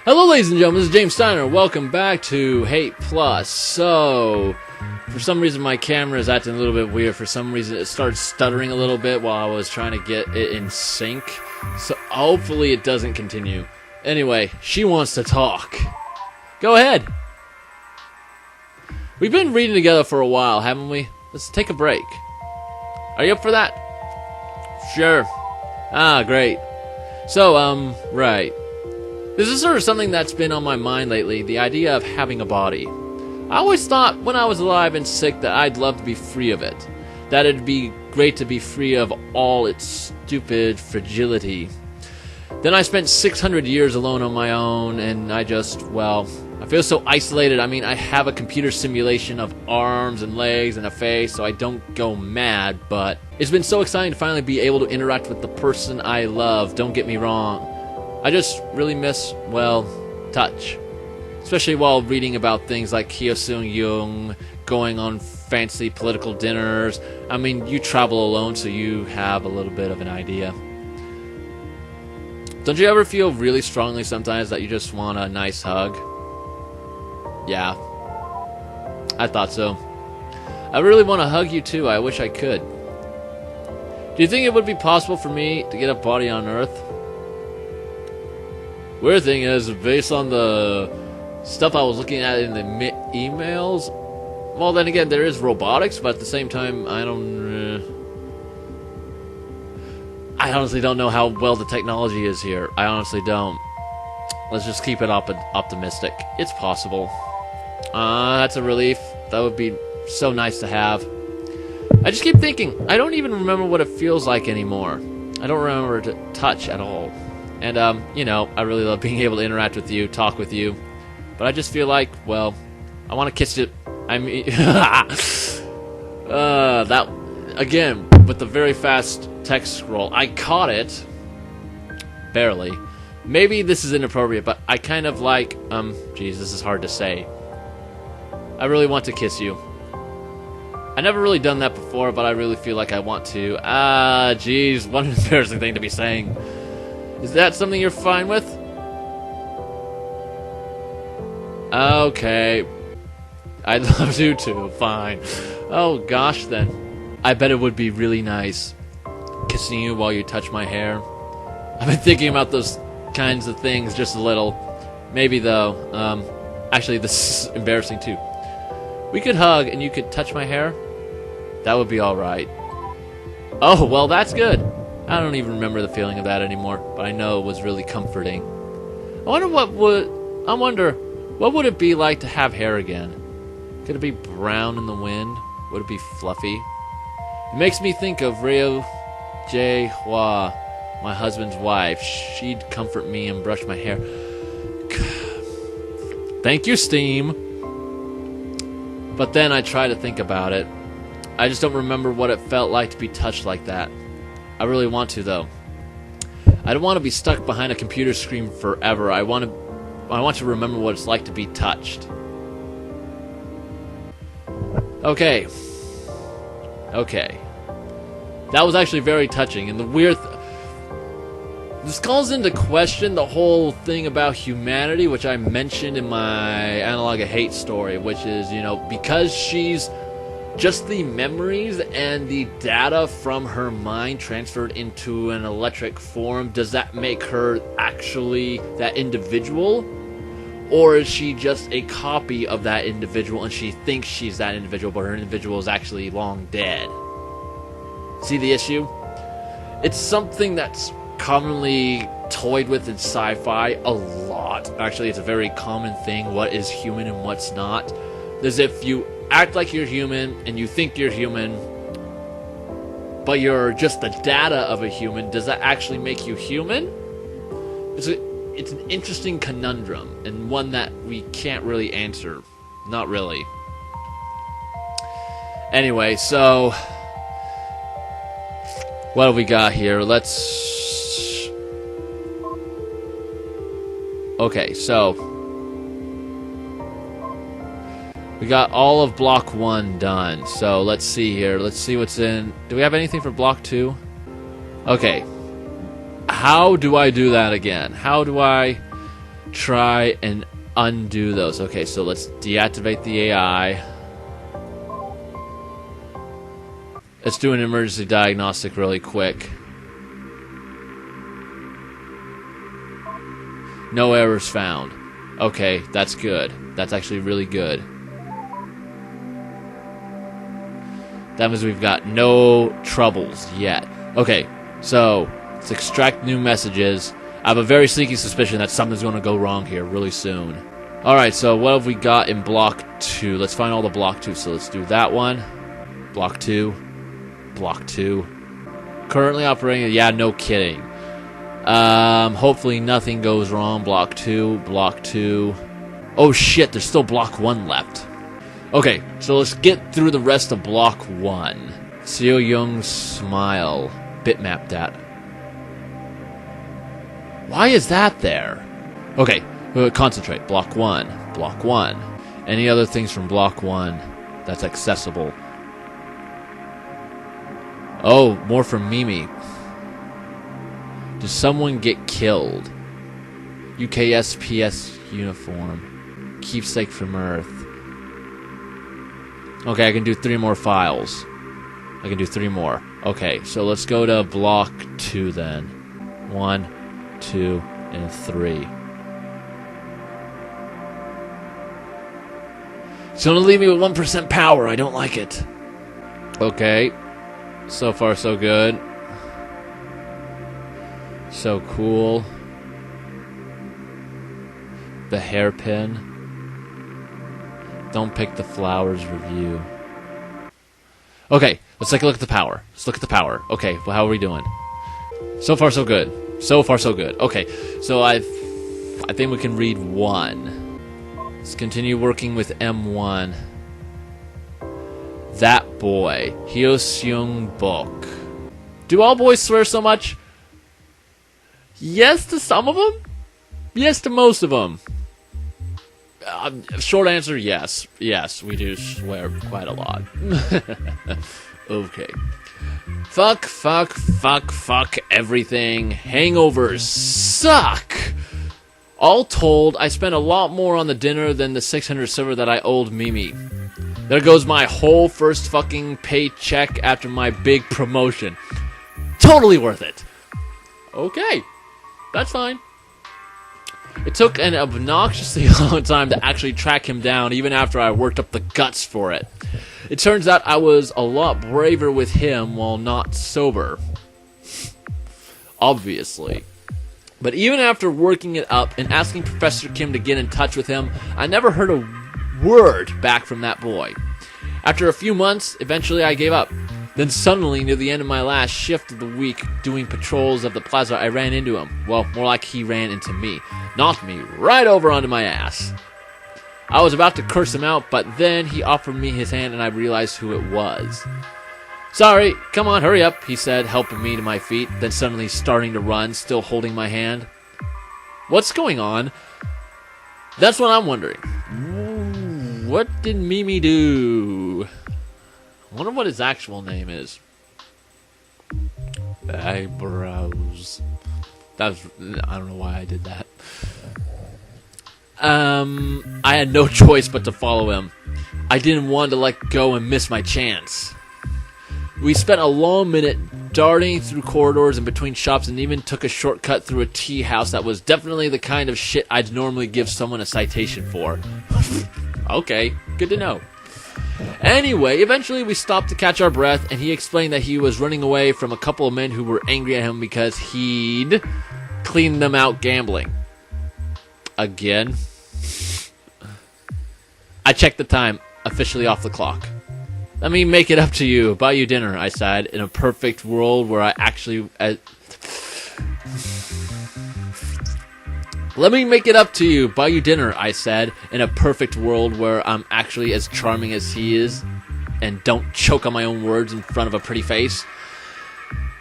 Hello ladies and gentlemen, this is James Steiner. Welcome back to Hate Plus. So, for some reason my camera is acting a little bit weird. For some reason it started stuttering a little bit while I was trying to get it in sync. So hopefully it doesn't continue. Anyway, she wants to talk. Go ahead. We've been reading together for a while, haven't we? Let's take a break. Are you up for that? Sure. Ah, great. So, right. This is sort of something that's been on my mind lately, the idea of having a body. I always thought when I was alive and sick that I'd love to be free of it. That it'd be great to be free of all its stupid fragility. Then I spent 600 years alone on my own, and I feel so isolated. I mean, I have a computer simulation of arms and legs and a face, so I don't go mad, but it's been so exciting to finally be able to interact with the person I love, don't get me wrong. I just really miss, touch. Especially while reading about things like Kim Il-sung, going on fancy political dinners. I mean, you travel alone, so you have a little bit of an idea. Don't you ever feel really strongly sometimes that you just want a nice hug? Yeah. I thought so. I really want to hug you too. I wish I could. Do you think it would be possible for me to get a body on Earth? Weird thing is, based on the stuff I was looking at in the emails, well, then again, there is robotics, but at the same time, I honestly don't know how well the technology is here. I honestly don't. Let's just keep it optimistic. It's possible. That's a relief. That would be so nice to have. I just keep thinking, I don't even remember what it feels like anymore. I don't remember to touch at all. And, I really love being able to interact with you, talk with you. But I just feel like, I want to kiss you. I mean, that, again, with the very fast text scroll, I caught it. Barely. Maybe this is inappropriate, but I kind of like, this is hard to say. I really want to kiss you. I never really done that before, but I really feel like I want to. What an embarrassing thing to be saying. Is that something you're fine with? Okay. I'd love to too. Fine. Oh gosh then. I bet it would be really nice kissing you while you touch my hair. I've been thinking about those kinds of things just a little. Maybe though. Actually this is embarrassing too. We could hug and you could touch my hair. That would be alright. Oh, well that's good. I don't even remember the feeling of that anymore, but I know it was really comforting. I wonder what would it be like to have hair again? Could it be brown in the wind? Would it be fluffy? It makes me think of Ryo Jae Hwa, my husband's wife. She'd comfort me and brush my hair. Thank you, Steam. But then I try to think about it. I just don't remember what it felt like to be touched like that. I really want to, though. I don't want to be stuck behind a computer screen forever. I want to remember what it's like to be touched. Okay. That was actually very touching, and the weird... This calls into question the whole thing about humanity, which I mentioned in my Analog of Hate story, which is, because she's just the memories and the data from her mind transferred into an electric form, does that make her actually that individual? Or is she just a copy of that individual and she thinks she's that individual, but her individual is actually long dead? See the issue? It's something that's commonly toyed with in sci-fi a lot. Actually, it's a very common thing. What is human and what's not? As if you act like you're human and you think you're human, but you're just the data of a human. Does that actually make you human? It's an interesting conundrum, and one that we can't really answer. Not really. Anyway, so what have we got here? Okay, so we got all of Block 1 done. So let's see here. Let's see what's in. Do we have anything for Block 2? Okay. How do I do that again? How do I try and undo those. Okay, so let's deactivate the AI. Let's do an emergency diagnostic really quick. No errors found. Okay, that's good. That's actually really good. That means we've got no troubles yet. Okay, so let's extract new messages. I have a very sneaky suspicion that something's going to go wrong here really soon. Alright, so what have we got in block 2? Let's find all the block 2. So let's do that one. Block 2. Block 2. Currently operating. Yeah, no kidding. Hopefully nothing goes wrong. Block 2. Block 2. Oh shit, there's still block 1 left. Okay, so let's get through the rest of block 1. Seo Young's smile. Bitmap that. Why is that there? Okay, concentrate. Block 1. Block 1. Any other things from block 1 that's accessible? Oh, more from Mimi. Did someone get killed? UKSPS uniform. Keepsake from Earth. Okay, I can do 3 more files. I can do 3 more. Okay, so let's go to block 2 then. 1, 2, and 3. It's gonna leave me with 1% power. I don't like it. Okay. So far, so good. So cool. The hairpin. Don't pick the flowers review. Okay, let's take a look at the power. Let's look at the power. Okay, well, how are we doing? So far, so good. So far, so good. Okay, so I think we can read 1. Let's continue working with M1. That boy. Hyo-seung Bok. Do all boys swear so much? Yes to some of them? Yes to most of them. Short answer, yes. Yes, we do swear quite a lot. Okay. Fuck everything. Hangovers suck! All told, I spent a lot more on the dinner than the 600 silver that I owed Mimi. There goes my whole first fucking paycheck after my big promotion. Totally worth it. Okay. That's fine. It took an obnoxiously long time to actually track him down, even after I worked up the guts for it. It turns out I was a lot braver with him while not sober. Obviously. But even after working it up and asking Professor Kim to get in touch with him, I never heard a word back from that boy. After a few months, eventually I gave up. Then suddenly, near the end of my last shift of the week, doing patrols of the plaza, I ran into him. Well, more like he ran into me. Knocked me right over onto my ass. I was about to curse him out, but then he offered me his hand and I realized who it was. Sorry, come on, hurry up, he said, helping me to my feet, then suddenly starting to run, still holding my hand. What's going on? That's what I'm wondering. What did Mimi do? I wonder what his actual name is. Eyebrows. I don't know why I did that. I had no choice but to follow him. I didn't want to let go and miss my chance. We spent a long minute darting through corridors and between shops and even took a shortcut through a tea house that was definitely the kind of shit I'd normally give someone a citation for. Okay, good to know. Anyway, eventually we stopped to catch our breath, and he explained that he was running away from a couple of men who were angry at him because he'd cleaned them out gambling. Again. I checked the time, officially off the clock. Let me make it up to you, buy you dinner, I said, in a perfect world where I actually... Let me make it up to you, buy you dinner, I said, in a perfect world where I'm actually as charming as he is, and don't choke on my own words in front of a pretty face.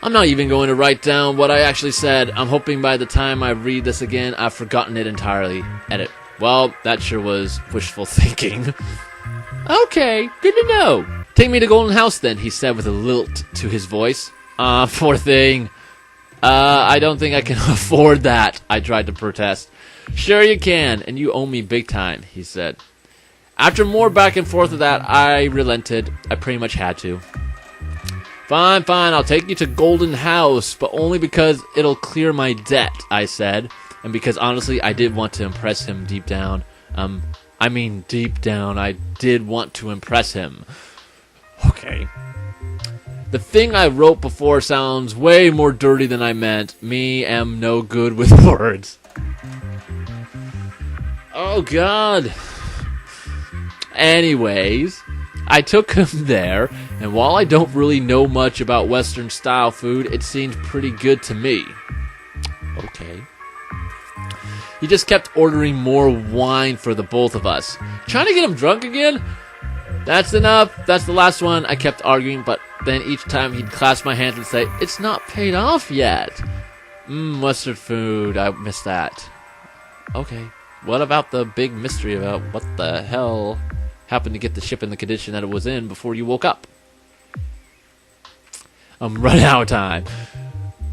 I'm not even going to write down what I actually said. I'm hoping by the time I read this again, I've forgotten it entirely. Edit. Well, that sure was wishful thinking. Okay, good to know. Take me to Golden House then, he said with a lilt to his voice. Poor thing. I don't think I can afford that, I tried to protest. Sure you can, and you owe me big time, he said. After more back and forth of that, I relented. I pretty much had to. Fine, I'll take you to Golden House, but only because it'll clear my debt, I said. And because honestly, I did want to impress him deep down. Deep down, I did want to impress him. Okay. The thing I wrote before sounds way more dirty than I meant. Me am no good with words. Oh, God. Anyways, I took him there, and while I don't really know much about Western-style food, it seemed pretty good to me. Okay. He just kept ordering more wine for the both of us. Trying to get him drunk again? That's enough. That's the last one. I kept arguing, but then each time he'd clasp my hands and say, it's not paid off yet. Western food. I missed that. Okay. What about the big mystery about what the hell happened to get the ship in the condition that it was in before you woke up? I'm running out of time.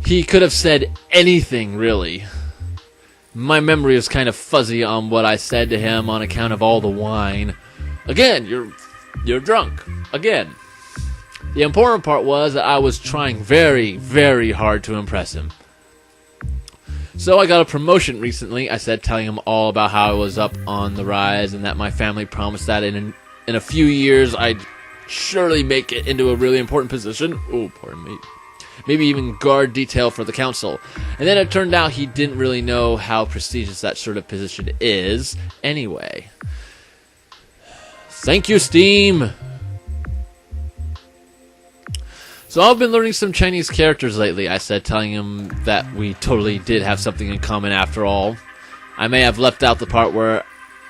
He could have said anything, really. My memory is kind of fuzzy on what I said to him on account of all the wine. Again, you're drunk. Again. The important part was that I was trying very, very hard to impress him. So I got a promotion recently, I said, telling him all about how I was up on the rise and that my family promised that in a few years I'd surely make it into a really important position. Oh, pardon me. Maybe even guard detail for the council. And then it turned out he didn't really know how prestigious that sort of position is anyway. Thank you, Steam! So I've been learning some Chinese characters lately, I said, telling him that we totally did have something in common after all. I may have left out the part where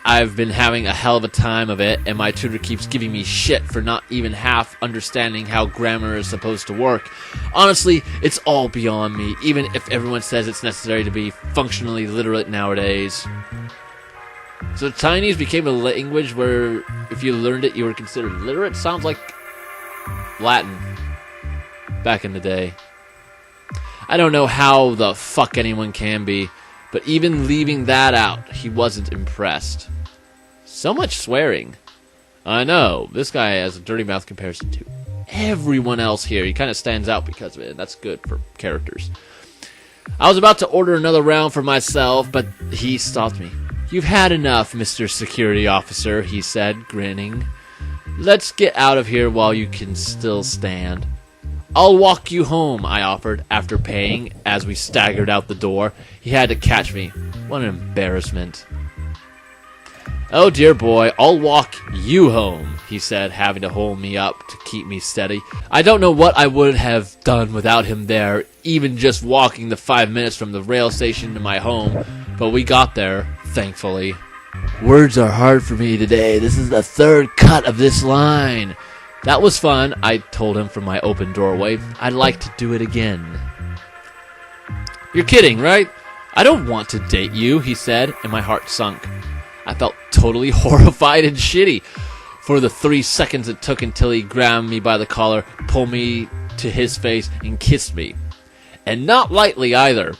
I've been having a hell of a time of it, and my tutor keeps giving me shit for not even half understanding how grammar is supposed to work. Honestly, it's all beyond me, even if everyone says it's necessary to be functionally literate nowadays. So Chinese became a language where if you learned it, you were considered literate? Sounds like Latin back in the day. I don't know how the fuck anyone can be, but even leaving that out, he wasn't impressed. So much swearing. I know, this guy has a dirty mouth comparison to everyone else here. He kind of stands out because of it, and that's good for characters. I was about to order another round for myself, but he stopped me. You've had enough, Mr. Security Officer, he said, grinning. Let's get out of here while you can still stand. I'll walk you home, I offered, after paying, as we staggered out the door. He had to catch me. What an embarrassment. Oh dear boy, I'll walk you home, he said, having to hold me up to keep me steady. I don't know what I would have done without him there, even just walking the 5 minutes from the rail station to my home, but we got there, thankfully. Words are hard for me today. This is the third cut of this line. That was fun, I told him from my open doorway. I'd like to do it again. You're kidding, right? I don't want to date you, he said, and my heart sunk. I felt totally horrified and shitty for the 3 seconds it took until he grabbed me by the collar, pulled me to his face, and kissed me. And not lightly either.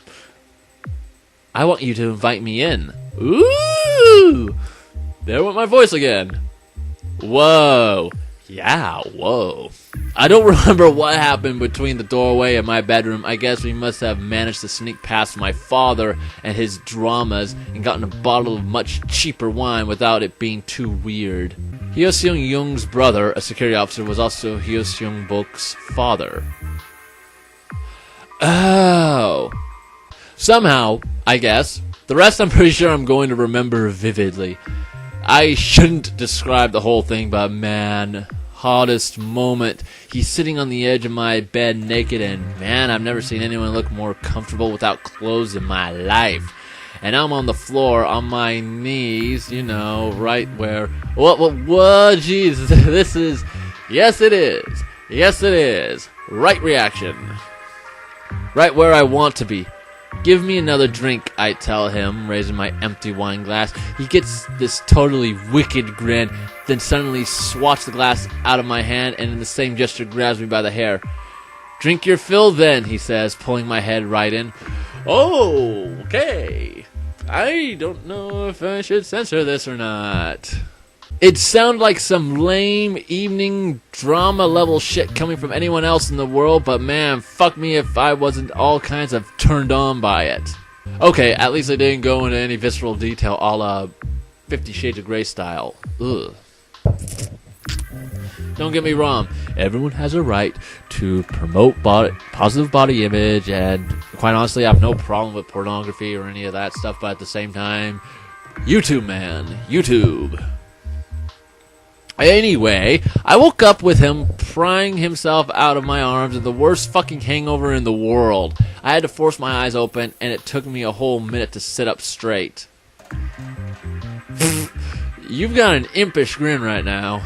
I want you to invite me in. Ooh! There went my voice again. Whoa. Yeah, whoa. I don't remember what happened between the doorway and my bedroom. I guess we must have managed to sneak past my father and his dramas and gotten a bottle of much cheaper wine without it being too weird. Hyo Seung-young's brother, a security officer, was also Hyo Seung-bok's father. Oh. Somehow, I guess. The rest I'm pretty sure I'm going to remember vividly. I shouldn't describe the whole thing, but man, hottest moment. He's sitting on the edge of my bed naked, and man, I've never seen anyone look more comfortable without clothes in my life. And I'm on the floor, on my knees, you know, right where... What, jeez, this is... Yes, it is. Yes, it is. Right reaction. Right where I want to be. Give me another drink, I tell him, raising my empty wine glass. He gets this totally wicked grin, then suddenly swats the glass out of my hand and in the same gesture grabs me by the hair. Drink your fill then, he says, pulling my head right in. Oh, okay. I don't know if I should censor this or not. It sounded like some lame evening drama level shit coming from anyone else in the world, but man, fuck me if I wasn't all kinds of turned on by it. Okay, at least I didn't go into any visceral detail a la 50 Shades of Grey style. Ugh. Don't get me wrong, everyone has a right to promote positive body image, and quite honestly, I have no problem with pornography or any of that stuff, but at the same time, YouTube, man. YouTube. Anyway, I woke up with him prying himself out of my arms in the worst fucking hangover in the world. I had to force my eyes open, and it took me a whole minute to sit up straight. You've got an impish grin right now.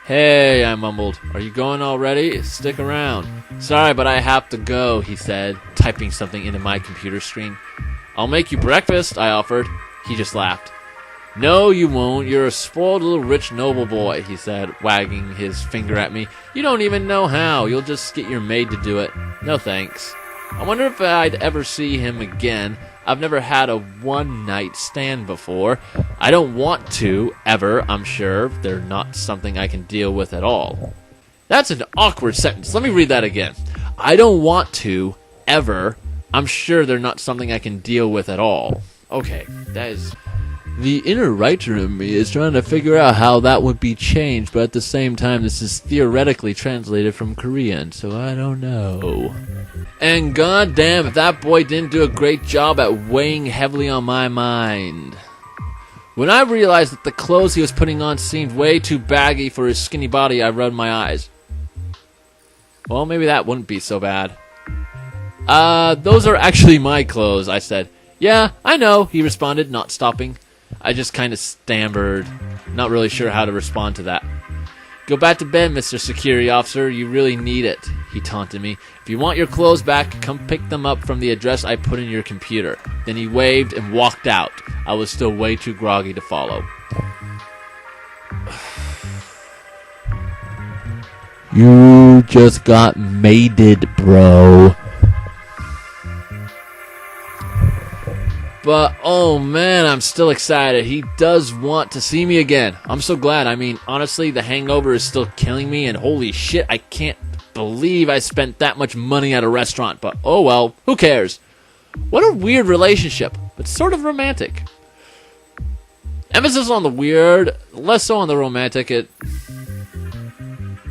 Hey, I mumbled. Are you going already? Stick around. Sorry, but I have to go, he said, typing something into my computer screen. I'll make you breakfast, I offered. He just laughed. No, you won't. You're a spoiled little rich noble boy, he said, wagging his finger at me. You don't even know how. You'll just get your maid to do it. No thanks. I wonder if I'd ever see him again. I've never had a one-night stand before. I don't want to, ever, I'm sure. They're not something I can deal with at all. That's an awkward sentence. Let me read that again. I don't want to, ever. I'm sure they're not something I can deal with at all. Okay, that is... The inner writer in me is trying to figure out how that would be changed, but at the same time, this is theoretically translated from Korean, so I don't know. And goddamn, if that boy didn't do a great job at weighing heavily on my mind. When I realized that the clothes he was putting on seemed way too baggy for his skinny body, I rubbed my eyes. Well, maybe that wouldn't be so bad. Those are actually my clothes, I said. Yeah, I know, he responded, not stopping. I just kind of stammered, not really sure how to respond to that. Go back to bed, Mr. Security Officer. You really need it, he taunted me. If you want your clothes back, come pick them up from the address I put in your computer. Then he waved and walked out. I was still way too groggy to follow. You just got mated, bro. But, oh man, I'm still excited. He does want to see me again. I'm so glad. I mean, honestly, the hangover is still killing me, and holy shit, I can't believe I spent that much money at a restaurant. But, oh well, who cares? What a weird relationship, but sort of romantic. Emphasis on the weird, less so on the romantic.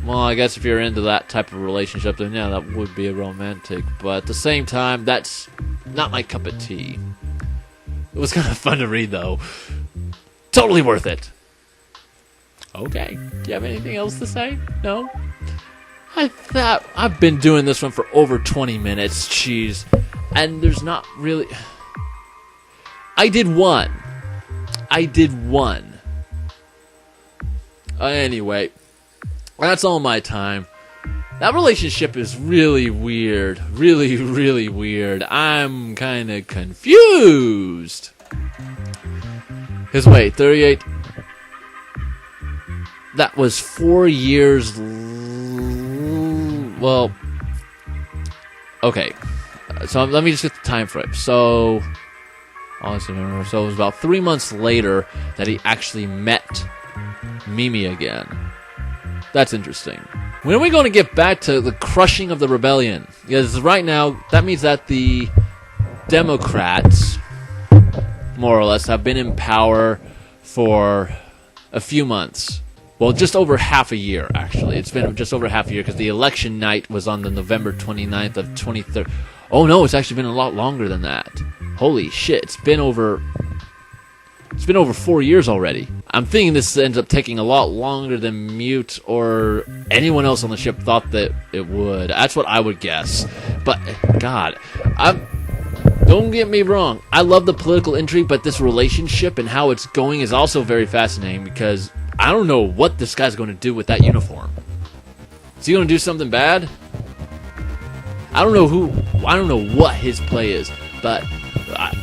Well, I guess if you're into that type of relationship, then yeah, that would be a romantic. But at the same time, that's not my cup of tea. It was kind of fun to read, though. Totally worth it. Okay. Do you have anything else to say? No? I thought I've been doing this one for over 20 minutes. Jeez. And there's not really... I did one. Anyway. That's all my time. That relationship is really weird. Really, really weird. I'm kind of confused. Because wait, 38... That was 4 years... Well... Okay. So let me just get the time frame. So... Honestly, so it was about 3 months later that he actually met Mimi again. That's interesting. When are we going to get back to the crushing of the rebellion? Because right now, that means that the Democrats, more or less, have been in power for a few months. Well, just over half a year, actually. It's been just over half a year, because the election night was on the November 29th of 2013. Oh, no, it's actually been a lot longer than that. Holy shit, it's been over 4 years already. I'm thinking this ends up taking a lot longer than Mute or anyone else on the ship thought that it would. That's what I would guess. But, God, don't get me wrong. I love the political intrigue, but this relationship and how it's going is also very fascinating because I don't know what this guy's going to do with that uniform. Is he going to do something bad? I don't know what his play is, but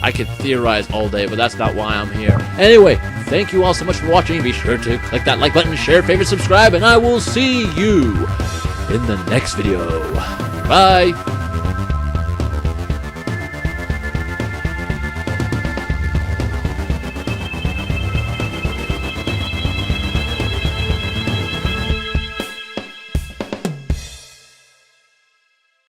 I could theorize all day, but that's not why I'm here. Anyway, thank you all so much for watching. Be sure to click that like button, share, favorite, subscribe, and I will see you in the next video. Bye!